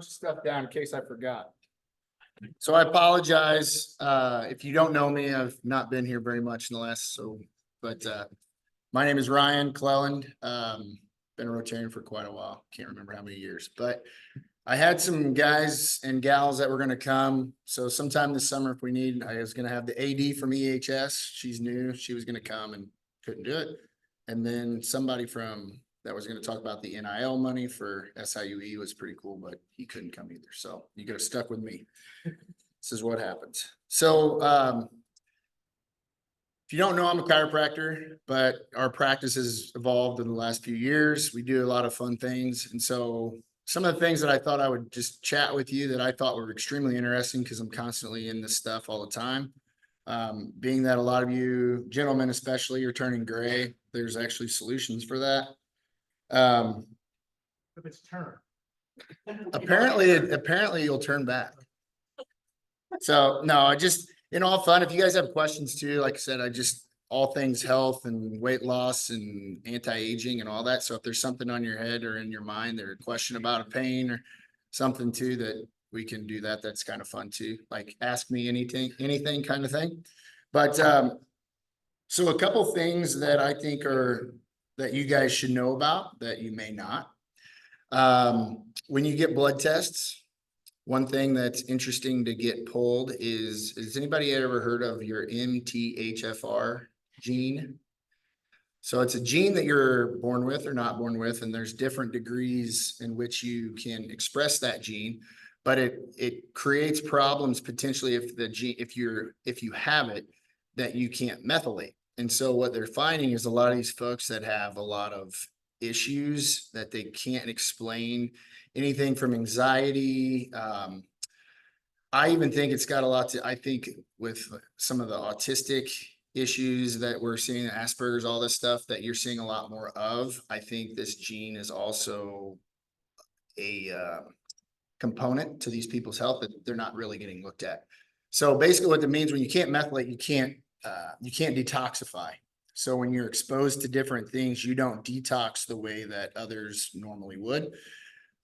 Stuff down in case I forgot. So I apologize. If you don't know me, I've not been here very much in the last, but my name is Ryan Cleland. Been a Rotarian for quite a while. Can't remember how many years, but I had some guys and gals that were going to come. So sometime this summer, if we need, I was going to have the AD from EHS. She's new. She was going to come and couldn't do it. And then somebody that was going to talk about the NIL money for SIUE was pretty cool, but he couldn't come either. So you could have stuck with me. This is what happens. So if you don't know, I'm a chiropractor, but our practice has evolved in the last few years. We do a lot of fun things. And so some of the things that I thought I would just chat with you that I thought were extremely interesting, because I'm constantly in this stuff all the time. Being that a lot of you gentlemen, especially, are turning gray, there's actually solutions for that. If it's turned. Apparently you'll turn back. So no, I just, in all fun, if you guys have questions too, like I said, all things health and weight loss and anti-aging and all that. So if there's something on your head or in your mind or a question about a pain or something too, that we can do that. That's kind of fun too. Like ask me anything kind of thing. But, so a couple things that I think that you guys should know about that you may not. When you get blood tests, one thing that's interesting to get pulled is anybody ever heard of your MTHFR gene? So it's a gene that you're born with or not born with, and there's different degrees in which you can express that gene, but it creates problems potentially if you have it, that you can't methylate. And so what they're finding is a lot of these folks that have a lot of issues that they can't explain, anything from anxiety. I even think it's got a lot I think with some of the autistic issues that we're seeing, Asperger's, all this stuff that you're seeing a lot more of. I think this gene is also a component to these people's health that they're not really getting looked at. So basically what that means, when you can't methylate, you can't detoxify. So when you're exposed to different things, you don't detox the way that others normally would.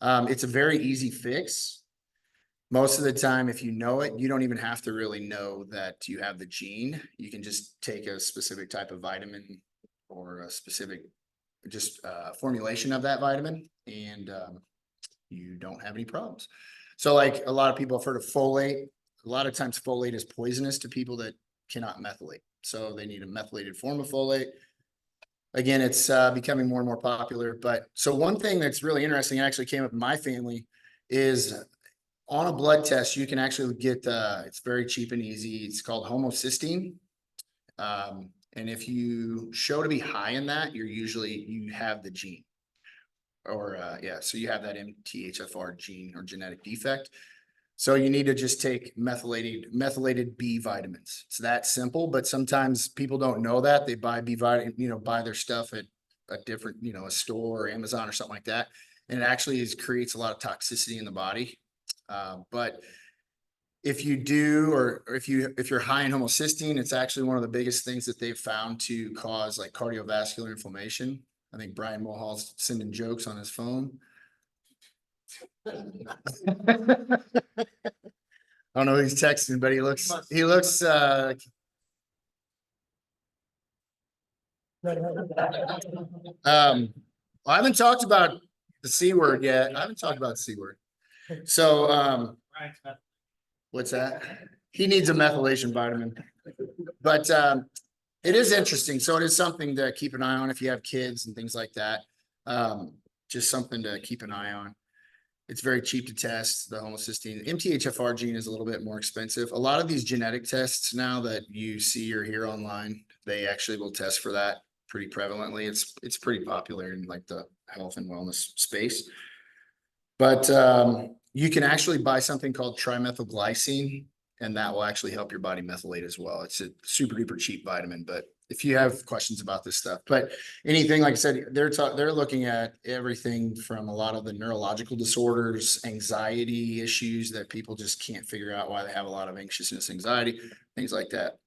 It's a very easy fix. Most of the time, if you know it, you don't even have to really know that you have the gene. You can just take a specific type of vitamin or a specific formulation of that vitamin, and you don't have any problems. So like a lot of people have heard of folate. A lot of times folate is poisonous to people that cannot methylate. So they need a methylated form of folate. Again, it's becoming more and more popular. But so one thing that's really interesting, actually came up in my family, is on a blood test, you can actually get, it's very cheap and easy. It's called homocysteine. And if you show to be high in that, you have the gene. Or so you have that MTHFR gene or genetic defect. So you need to just take methylated B vitamins. It's that simple, but sometimes people don't know that. They buy B vitamin, buy their stuff at a different, a store or Amazon or something like that. And it actually creates a lot of toxicity in the body. But if you do, or if you're high in homocysteine, it's actually one of the biggest things that they've found to cause like cardiovascular inflammation. I think Brian Mulhall's sending jokes on his phone. I don't know who he's texting, but he looks I haven't talked about the C word yet. I haven't talked about the C word. So what's that? He needs a methylation vitamin. But it is interesting. So it is something to keep an eye on if you have kids and things like that. Just something to keep an eye on. It's very cheap to test the homocysteine. MTHFR gene is a little bit more expensive. A lot of these genetic tests now that you see or hear online, they actually will test for that pretty prevalently. It's pretty popular in like the health and wellness space. But you can actually buy something called trimethylglycine, and that will actually help your body methylate as well. It's a super duper cheap vitamin, but if you have questions about this stuff, but anything, like I said, they're looking at everything from a lot of the neurological disorders, anxiety issues that people just can't figure out why they have a lot of anxiousness, anxiety, things like that.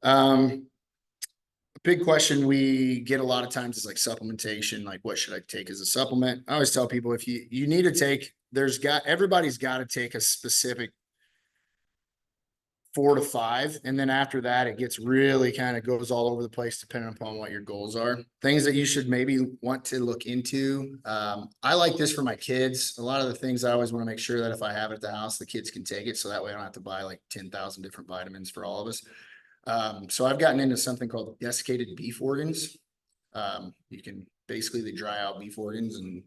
A big question we get a lot of times is like supplementation, like what should I take as a supplement? I always tell people if you need to take everybody's got to take a specific 4 to 5. And then after that, it gets really kind of goes all over the place depending upon what your goals are. Things that you should maybe want to look into. I like this for my kids. A lot of the things I always want to make sure that if I have it at the house, the kids can take it. So that way I don't have to buy like 10,000 different vitamins for all of us. So I've gotten into something called desiccated beef organs. You can basically they dry out beef organs and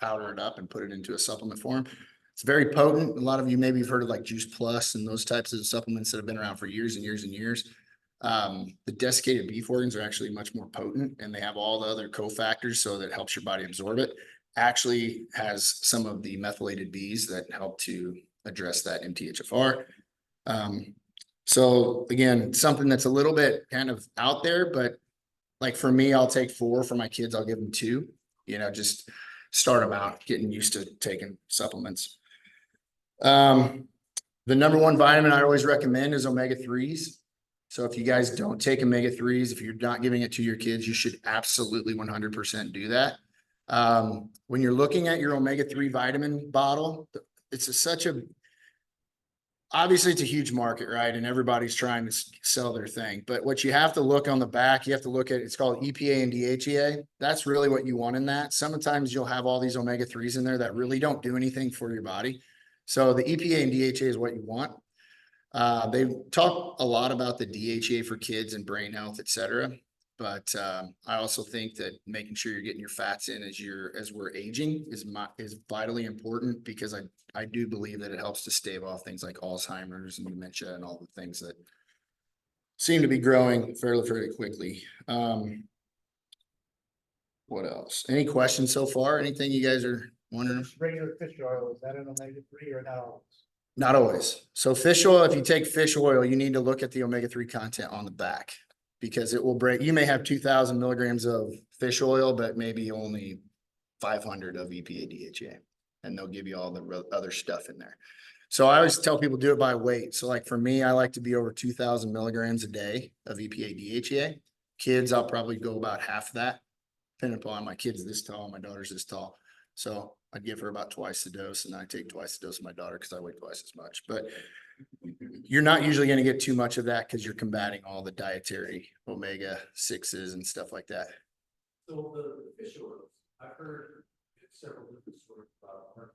powder it up and put it into a supplement form. It's very potent. A lot of you maybe have heard of like Juice Plus and those types of supplements that have been around for years and years and years. The desiccated beef organs are actually much more potent, and they have all the other cofactors so that helps your body absorb it. Actually has some of the methylated Bs that help to address that MTHFR. So again, something that's a little bit kind of out there, but like for me, I'll take 4. For my kids, I'll give them 2, just start them out getting used to taking supplements. The number 1 vitamin I always recommend is omega-3s. So if you guys don't take omega-3s, if you're not giving it to your kids, you should absolutely 100% do that. When you're looking at your omega-3 vitamin bottle, obviously it's a huge market, right? And everybody's trying to sell their thing. But what you have to look on the back, you have to look at, it's called EPA and DHEA. That's really what you want in that. Sometimes you'll have all these omega-3s in there that really don't do anything for your body. So the EPA and DHEA is what you want. They talk a lot about the DHEA for kids and brain health, et cetera. But I also think that making sure you're getting your fats in as we're aging is vitally important, because I do believe that it helps to stave off things like Alzheimer's and dementia and all the things that seem to be growing fairly quickly. What else? Any questions so far? Anything you guys are wondering? Regular fish oil, is that an omega-3 or not always? Not always. So fish oil, if you take fish oil, you need to look at the omega-3 content on the back, because it will break. You may have 2,000 milligrams of fish oil, but maybe only 500 of EPA DHA, and they'll give you all the other stuff in there. So I always tell people do it by weight. So like for me, I like to be over 2,000 milligrams a day of EPA DHA. Kids, I'll probably go about half that, depending upon my kid's this tall, my daughter's this tall. So I'd give her about twice the dose, and then I take twice the dose of my daughter because I weigh twice as much. But you're not usually going to get too much of that because you're combating all the dietary omega-6s and stuff like that. So the fish oils, I've heard several different stories about mercury.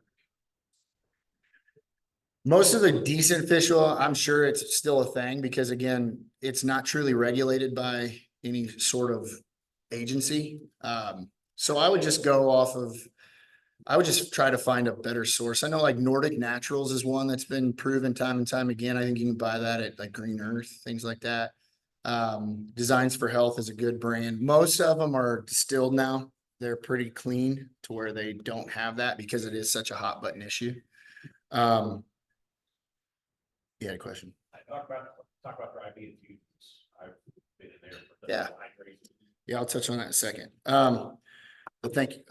Most of the decent fish oil, I'm sure it's still a thing, because again, it's not truly regulated by any sort of agency. So I would just try to find a better source. I know like Nordic Naturals is one that's been proven time and time again. I think you can buy that at like Green Earth, things like that. Designs for Health is a good brand. Most of them are distilled now. They're pretty clean to where they don't have that, because it is such a hot button issue. You had a question? I talk about dry bean foods. I've been in there. Yeah. Yeah, I'll touch on that in a second. But thank you.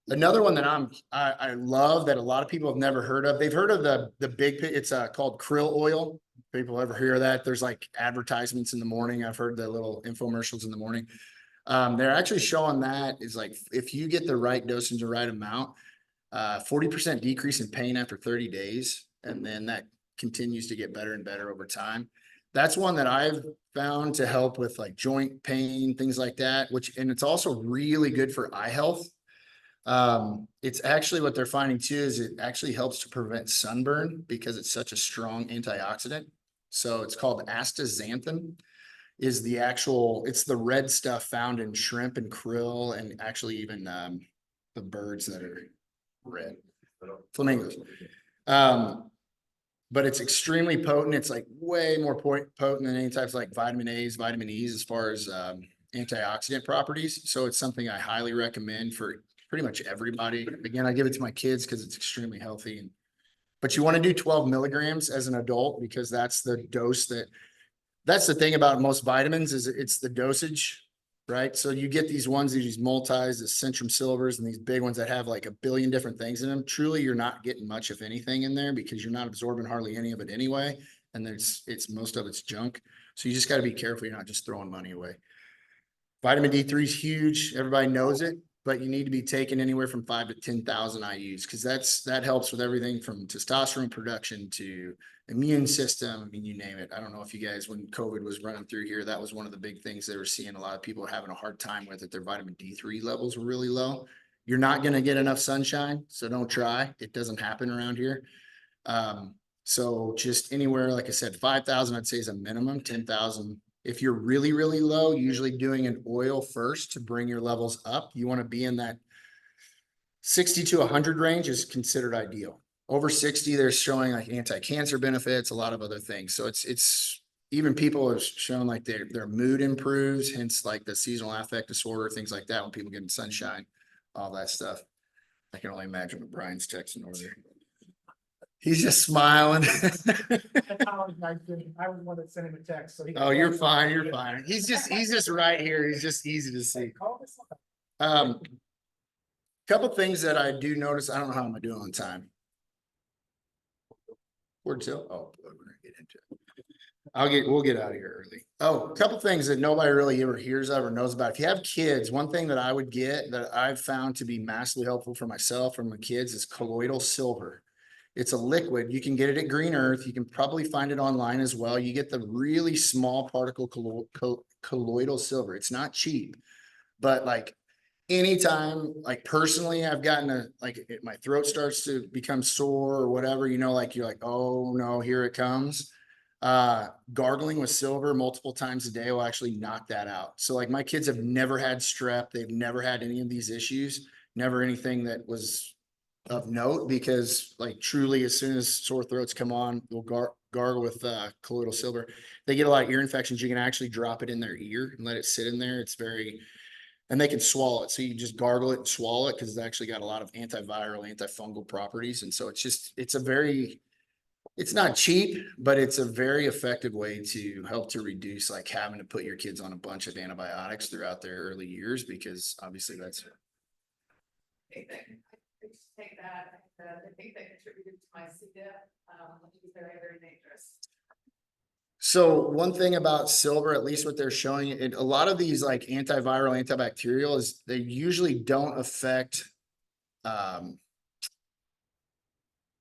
Another one that I love that a lot of people have never heard of. They've heard of the big, it's called krill oil. People ever hear of that? There's like advertisements in the morning. I've heard the little infomercials in the morning. They're actually showing that is like, if you get the right dosage, the right amount, 40% decrease in pain after 30 days. And then that continues to get better and better over time. That's one that I've found to help with like joint pain, things like that, and it's also really good for eye health. It's actually what they're finding too, is it actually helps to prevent sunburn because it's such a strong antioxidant. So it's called astaxanthin it's the red stuff found in shrimp and krill, and actually even, the birds that are red, flamingos. But it's extremely potent. It's like way more potent than any types like vitamin A's, vitamin E's, as far as, antioxidant properties. So it's something I highly recommend for pretty much everybody. Again, I give it to my kids because it's extremely healthy. But you want to do 12 milligrams as an adult, because that's the dose that's the thing about most vitamins, is it's the dosage, right? So you get these ones, these multis, the Centrum Silvers, and these big ones that have like a billion different things in them. Truly, you're not getting much of anything in there, because you're not absorbing hardly any of it anyway. And most of it's junk. So you just got to be careful you're not just throwing money away. Vitamin D3 is huge. Everybody knows it. but you need to be taking anywhere from 5 to 10,000 IUs because that helps with everything from testosterone production to immune system. I mean, you name it. I don't know if you guys, when COVID was running through here, that was one of the big things they were seeing. A lot of people having a hard time with it. Their vitamin D3 levels were really low. You're not going to get enough sunshine, so don't try. It doesn't happen around here. So just anywhere, like I said, 5,000, I'd say is a minimum. 10,000. If you're really, really low, usually doing an oil first to bring your levels up. You want to be in that 60 to 100 range is considered ideal. Over 60, they're showing like anti-cancer benefits, a lot of other things. So it's even people have shown like their mood improves, hence like the seasonal affect disorder, things like that when people get in sunshine, all that stuff. I can only imagine what Brian's texting over there. He's just smiling. I was one that sent him a text, so. Oh, you're fine. You're fine. He's just right here. He's just easy to see. Couple things that I do notice. I don't know how I'm doing on time. Where'd till? Oh, we're gonna get into it. We'll get out of here early. Oh, a couple things that nobody really ever hears of or knows about. If you have kids, one thing that I would get that I've found to be massively helpful for myself and my kids is colloidal silver. It's a liquid. You can get it at Green Earth. You can probably find it online as well. You get the really small particle colloidal silver. It's not cheap, but like anytime, like personally, I've gotten my throat starts to become sore or whatever, like you're like, oh no, here it comes. Gargling with silver multiple times a day will actually knock that out. So like my kids have never had strep. They've never had any of these issues, never anything that was of note, because like truly as soon as sore throats come on, we'll gargle with colloidal silver. They get a lot of ear infections. You can actually drop it in their ear and let it sit in there. It's and they can swallow it. So you just gargle it and swallow it because it's actually got a lot of antiviral, antifungal properties. And so it's not cheap, but it's a very effective way to help to reduce like having to put your kids on a bunch of antibiotics throughout their early years, because obviously that's. I just take that, I think that contributed to my C. diff, which is very, very dangerous. So one thing about silver, at least what they're showing, a lot of these like antiviral, antibacterial is they usually don't affect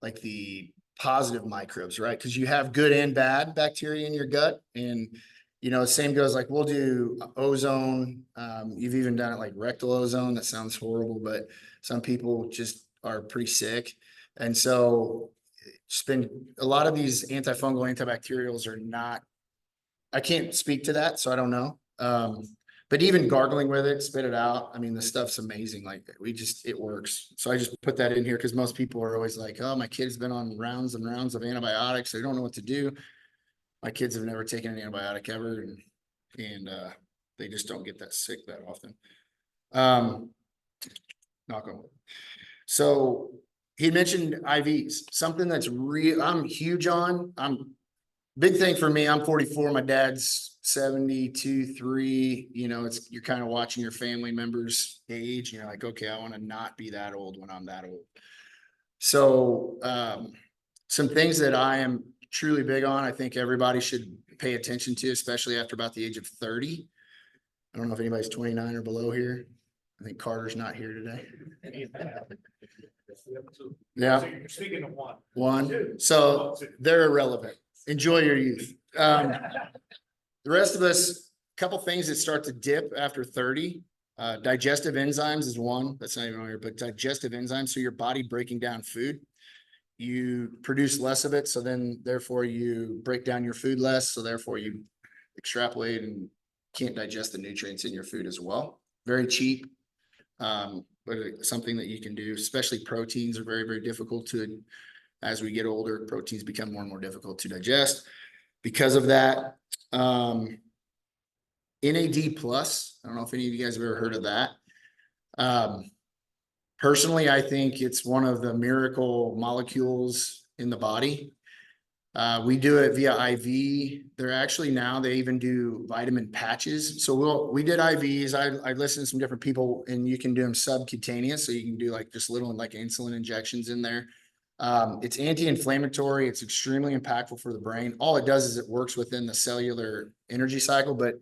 like the positive microbes, right? Because you have good and bad bacteria in your gut. And, same goes like we'll do ozone. You've even done it like rectal ozone. That sounds horrible, but some people just are pretty sick. And so a lot of these antifungal, antibacterials are not, I can't speak to that, so I don't know. But even gargling with it, spit it out. I mean, the stuff's amazing. Like it works. So I just put that in here because most people are always like, oh, my kid's been on rounds and rounds of antibiotics. They don't know what to do. My kids have never taken an antibiotic ever, and they just don't get that sick that often. Knock on wood. So he mentioned IVs, something that's real. I'm huge on. Big thing for me. I'm 44. My dad's 72, 3. You're kind of watching your family members age. You're like, okay, I want to not be that old when I'm that old. So some things that I am truly big on, I think everybody should pay attention to, especially after about the age of 30. I don't know if anybody's 29 or below here. I think Carter's not here today. Yeah. So you're speaking of one. One. So they're irrelevant. Enjoy your youth. The rest of us, a couple things that start to dip after 30. Digestive enzymes is one. That's not even on here, but digestive enzymes. So your body breaking down food. You produce less of it. So then therefore you break down your food less. So therefore you extrapolate and can't digest the nutrients in your food as well. Very cheap. But it's something that you can do, especially proteins are very, very difficult as we get older, proteins become more and more difficult to digest. Because of that, NAD plus, I don't know if any of you guys have ever heard of that. Personally, I think it's one of the miracle molecules in the body. We do it via IV. They even do vitamin patches. So we did IVs. I listened to some different people, and you can do them subcutaneous. So you can do like just little like insulin injections in there. It's anti-inflammatory. It's extremely impactful for the brain. All it does is it works within the cellular energy cycle, but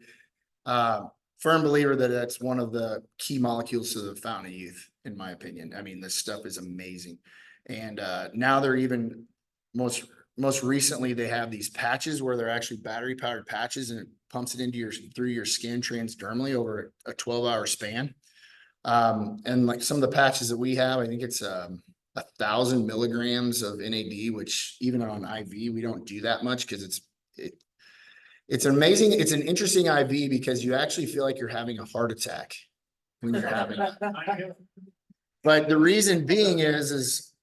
firm believer that that's one of the key molecules to the fountain of youth, in my opinion. I mean, this stuff is amazing. And now they're even most recently they have these patches where they're actually battery powered patches, and it pumps it into through your skin transdermally over a 12-hour span. And like some of the patches that we have, I think it's 1,000 milligrams of NAD, which even on IV, we don't do that much because it's amazing. It's an interesting IV because you actually feel like you're having a heart attack when you're having it. But the reason being is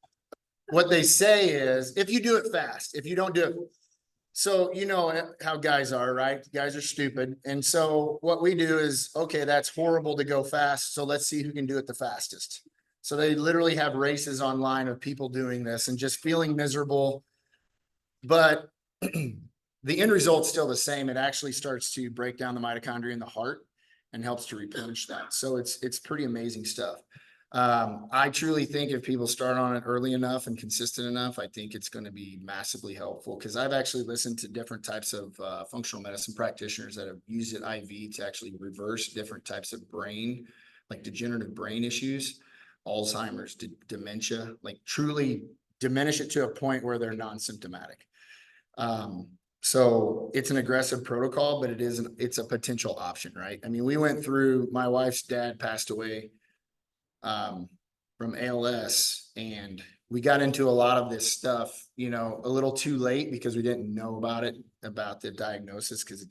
what they say is if you do it fast, if you don't do it. So you know how guys are, right? Guys are stupid. And so what we do is, okay, that's horrible to go fast. So let's see who can do it the fastest. So they literally have races online of people doing this and just feeling miserable. But the end result's still the same. It actually starts to break down the mitochondria in the heart and helps to replenish that. So it's pretty amazing stuff. I truly think if people start on it early enough and consistent enough, I think it's going to be massively helpful because I've actually listened to different types of functional medicine practitioners that have used it IV to actually reverse different types of brain, like degenerative brain issues, Alzheimer's, dementia, like truly diminish it to a point where they're non-symptomatic. So it's an aggressive protocol, but it's a potential option, right? I mean, we went through, my wife's dad passed away from ALS, and we got into a lot of this stuff, you know, a little too late because we didn't know about the diagnosis, because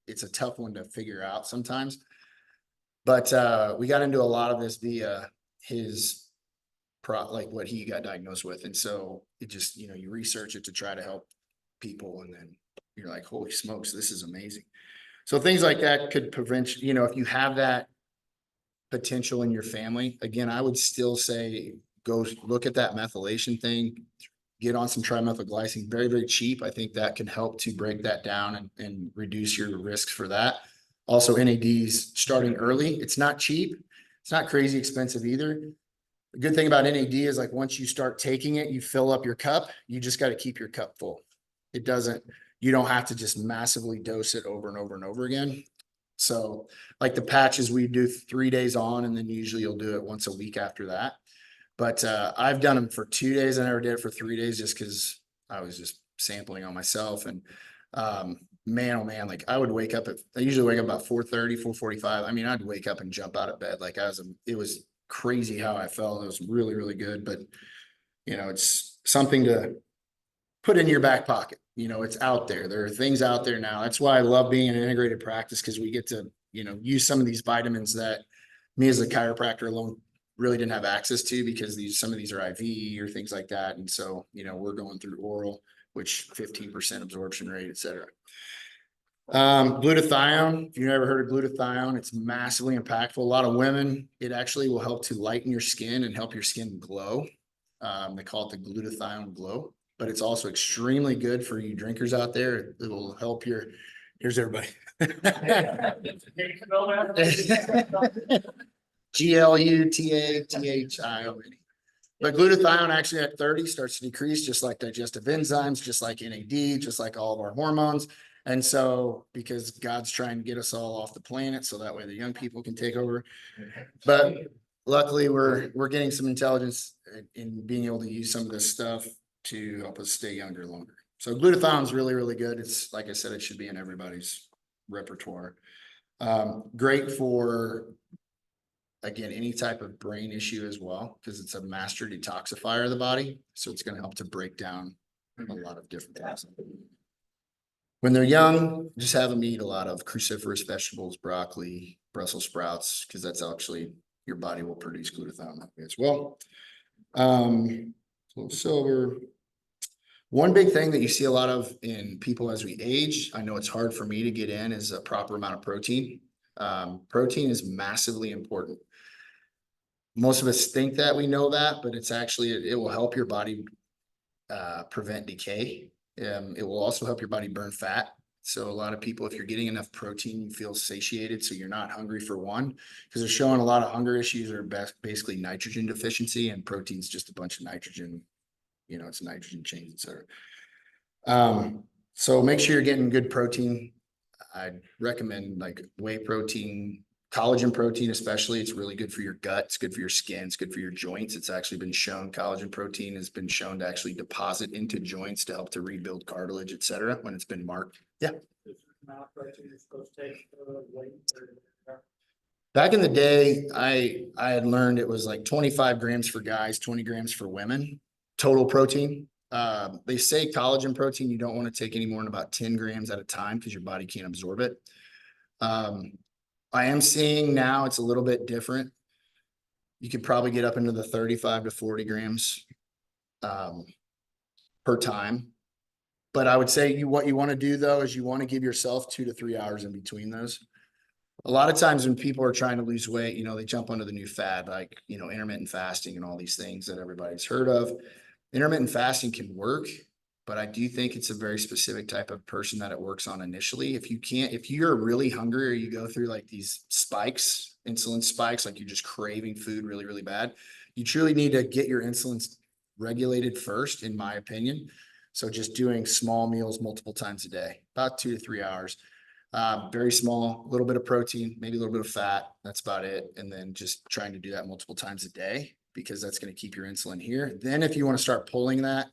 it's a tough one to figure out sometimes. But we got into a lot of this via his like what he got diagnosed with. And so it just, you know, you research it to try to help people, and then you're like, holy smokes, this is amazing. So things like that could prevent, you know, if you have that potential in your family, again, I would still say go look at that methylation thing, get on some trimethylglycine, very, very cheap. I think that can help to break that down and reduce your risks for that. Also, NADs starting early. It's not cheap. It's not crazy expensive either. The good thing about NAD is like once you start taking it, you fill up your cup. You just got to keep your cup full. You don't have to just massively dose it over and over and over again. So like the patches, we do 3 days on, and then usually you'll do it once a week after that. But I've done them for 2 days. I never did it for 3 days just because I was just sampling on myself. And man, oh man, like I usually wake up about 4:30, 4:45. I mean, I'd wake up and jump out of bed. Like it was crazy how I felt. It was really, really good. But you know, it's something to put in your back pocket. You know, it's out there. There are things out there now. That's why I love being an integrated practice, because we get to, you know, use some of these vitamins that me as a chiropractor alone really didn't have access to, because some of these are IV or things like that. And so, you know, we're going through oral, which 15% absorption rate, et cetera. Glutathione, if you've never heard of glutathione, it's massively impactful. A lot of women, it actually will help to lighten your skin and help your skin glow. They call it the glutathione glow, but it's also extremely good for you drinkers out there. It will help here's everybody. GLUTATHIONE. But glutathione actually at 30 starts to decrease, just like digestive enzymes, just like NAD, just like all of our hormones. And so, because God's trying to get us all off the planet, so that way the young people can take over. But luckily, we're getting some intelligence in being able to use some of this stuff to help us stay younger longer. So glutathione is really, really good. It's like I said, it should be in everybody's repertoire. Great for, again, any type of brain issue as well, because it's a master detoxifier of the body. So it's going to help to break down a lot of different things. When they're young, just have them eat a lot of cruciferous vegetables, broccoli, Brussels sprouts, because that's actually your body will produce glutathione that way as well. Silver. One big thing that you see a lot of in people as we age, I know it's hard for me to get in, is a proper amount of protein. Protein is massively important. Most of us think that we know that, but it's actually, it will help your body prevent decay. It will also help your body burn fat. So a lot of people, if you're getting enough protein, you feel satiated, so you're not hungry for one, because they're showing a lot of hunger issues are basically nitrogen deficiency, and protein's just a bunch of nitrogen, you know, it's nitrogen chains, et cetera. So make sure you're getting good protein. I'd recommend like whey protein, collagen protein, especially. It's really good for your gut. It's good for your skin. It's good for your joints. It's actually been shown, collagen protein has been shown to actually deposit into joints to help to rebuild cartilage, et cetera, when it's been marked. Yeah. Amount of protein you're supposed to take, weight or- Back in the day, I had learned it was like 25 grams for guys, 20 grams for women, total protein. They say collagen protein, you don't want to take any more than about 10 grams at a time because your body can't absorb it. I am seeing now it's a little bit different. You could probably get up into the 35 to 40 grams per time. But I would say what you want to do though is you want to give yourself 2 to 3 hours in between those. A lot of times when people are trying to lose weight, you know, they jump onto the new fad, like, you know, intermittent fasting and all these things that everybody's heard of. Intermittent fasting can work, but I do think it's a very specific type of person that it works on initially. If you're really hungry or you go through like these spikes, insulin spikes, like you're just craving food really, really bad, you truly need to get your insulin regulated first, in my opinion. So just doing small meals multiple times a day, about 2 to 3 hours. Very small, a little bit of protein, maybe a little bit of fat. That's about it. And then just trying to do that multiple times a day because that's going to keep your insulin here. Then if you want to start pulling that,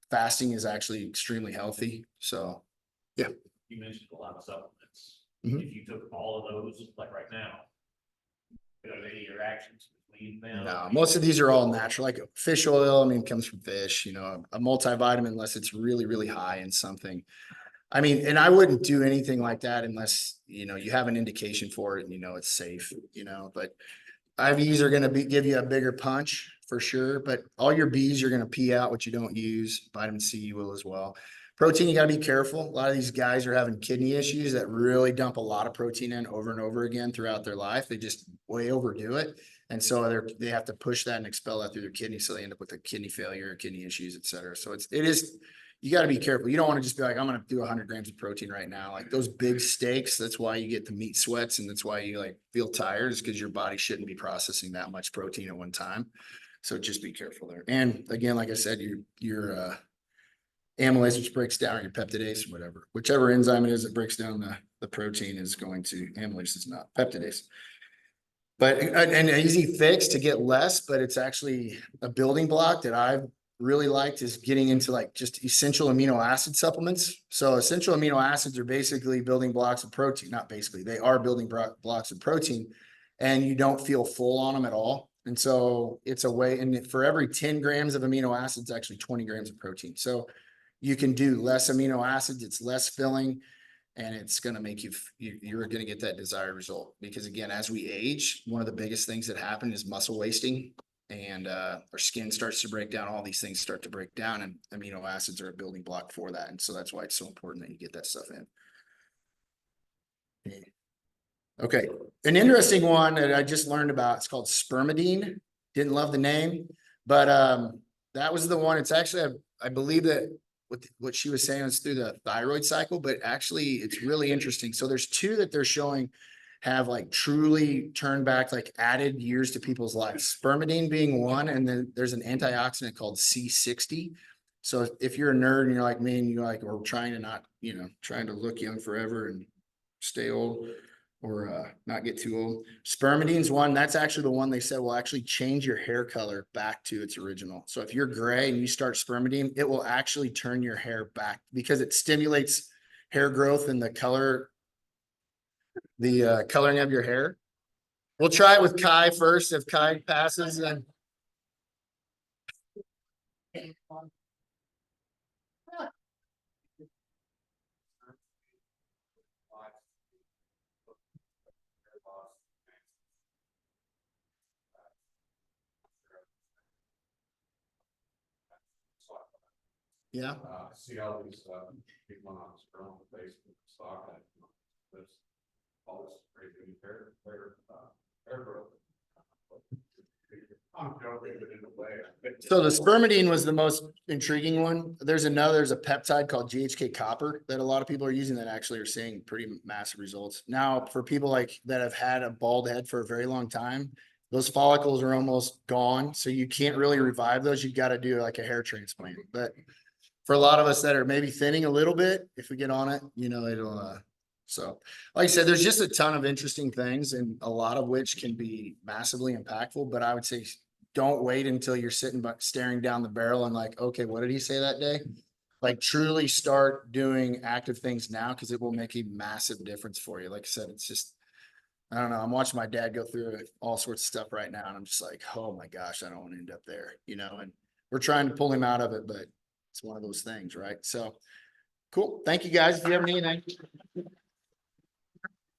fasting is actually extremely healthy. So, yeah. You mentioned a lot of supplements. Mhm. If you took all of those, like right now, you know, any interactions between them? No, most of these are all natural, like fish oil. I mean, comes from fish, you know, a multivitamin, unless it's really, really high in something. I mean, and I wouldn't do anything like that unless, you know, you have an indication for it and you know it's safe, you know, but IVs are going to give you a bigger punch for sure, but all your Bs you're going to pee out what you don't use. Vitamin C you will as well. Protein, you got to be careful. A lot of these guys are having kidney issues that really dump a lot of protein in over and over again throughout their life. They just way overdo it. And so they have to push that and expel that through their kidney. So they end up with a kidney failure, kidney issues, et cetera. So you got to be careful. You don't want to just be like, I'm going to do 100 grams of protein right now. Like those big steaks, that's why you get the meat sweats. And that's why you like feel tired, is because your body shouldn't be processing that much protein at one time. So just be careful there. And again, like I said, your amylase, which breaks down, your peptidase, whichever enzyme it is that breaks down the protein is going to, amylase is not peptidase. But an easy fix to get less, but it's actually a building block that I've really liked, is getting into like just essential amino acid supplements. So essential amino acids are basically building blocks of protein, not basically, they are building blocks of protein, and you don't feel full on them at all. And so it's a way, and for every 10 grams of amino acids, actually 20 grams of protein. So you can do less amino acids, it's less filling, and it's going to make you're going to get that desired result. Because again, as we age, one of the biggest things that happen is muscle wasting, and our skin starts to break down. All these things start to break down, and amino acids are a building block for that. And so that's why it's so important that you get that stuff in. Okay, an interesting one that I just learned about, it's called spermidine. Didn't love the name, but that was the one. It's actually, I believe that what she was saying was through the thyroid cycle, but actually it's really interesting. So there's two that they're showing have like truly turned back, like added years to people's lives. Spermidine being one, and then there's an antioxidant called C60. So if you're a nerd and you're like me and you're like, we're trying to not, you know, trying to look young forever and stay old, or not get too old. Spermidine's one, that's actually the one they said will actually change your hair color back to its original. So if you're gray and you start spermidine, it will actually turn your hair back because it stimulates hair growth and the coloring of your hair. We'll try it with Kai first. If Kai passes, then yeah. I see all these, people on strong Facebook stock, and there's all this crazy hair growth. I'm joking, but in a way. So the spermidine was the most intriguing one. There's a peptide called GHK copper that a lot of people are using that actually are seeing pretty massive results. Now, for people like that have had a bald head for a very long time, those follicles are almost gone. So you can't really revive those. You've got to do like a hair transplant. But for a lot of us that are maybe thinning a little bit, if we get on it, you know, So, like I said, there's just a ton of interesting things and a lot of which can be massively impactful, but I would say don't wait until you're sitting but staring down the barrel and like, okay, what did he say that day? Like truly start doing active things now because it will make a massive difference for you. Like I said, it's just, I don't know. I'm watching my dad go through all sorts of stuff right now, and I'm just like, oh my gosh, I don't want to end up there, and we're trying to pull him out of it, but it's one of those things, right? So cool. Thank you guys. If you have anything.